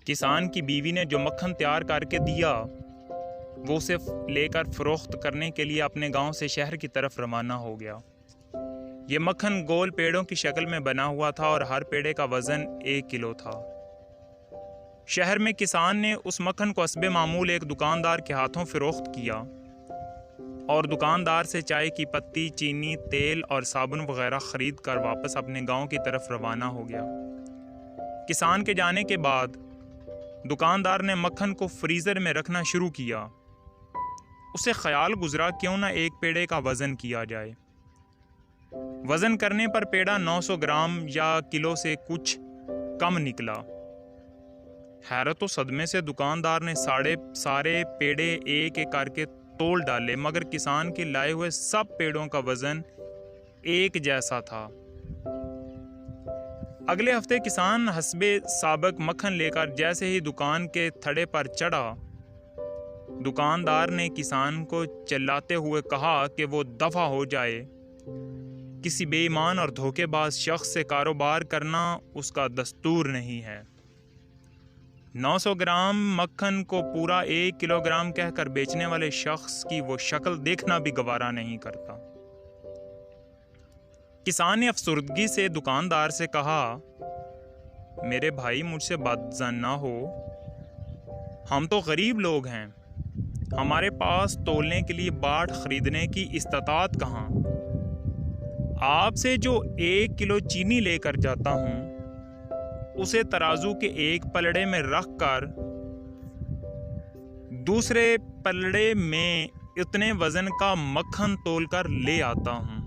किसान की बीवी ने जो मक्खन तैयार करके दिया वो उसे लेकर फरोख्त करने के लिए अपने गांव से शहर की तरफ रवाना हो गया। ये मक्खन गोल पेड़ों की शक्ल में बना हुआ था और हर पेड़े का वजन 1 किलो था। शहर में किसान ने उस मक्खन को हस्बे मामूल एक दुकानदार के हाथों फरोख्त किया और दुकानदार से चाय की पत्ती, चीनी, तेल और साबुन वगैरह खरीद कर वापस अपने गांव की तरफ रवाना हो गया। किसान के जाने के बाद दुकानदार ने मक्खन को फ्रीज़र में रखना शुरू किया। उसे ख्याल गुजरा क्यों ना एक पेड़े का वज़न किया जाए। वज़न करने पर पेड़ा 900 ग्राम या किलो से कुछ कम निकला। हैरत व सदमे से दुकानदार ने सारे पेड़े एक एक करके तोल डाले, मगर किसान के लाए हुए सब पेड़ों का वज़न एक जैसा था। अगले हफ्ते किसान हस्बे साबक मक्खन लेकर जैसे ही दुकान के थड़े पर चढ़ा, दुकानदार ने किसान को चिल्लाते हुए कहा कि वो दफा हो जाए। किसी बेईमान और धोखेबाज शख्स से कारोबार करना उसका दस्तूर नहीं है। 900 ग्राम मक्खन को पूरा 1 किलोग्राम कहकर बेचने वाले शख्स की वो शक्ल देखना भी गवारा नहीं करता। किसान ने अफसुर्दगी से दुकानदार से कहा, मेरे भाई मुझसे बदज़न ना हो, हम तो गरीब लोग हैं, हमारे पास तोलने के लिए बाट खरीदने की इस्तात कहाँ। आपसे जो 1 किलो चीनी लेकर जाता हूँ उसे तराजू के एक पलड़े में रख कर दूसरे पलड़े में इतने वजन का मक्खन तोल कर ले आता हूँ।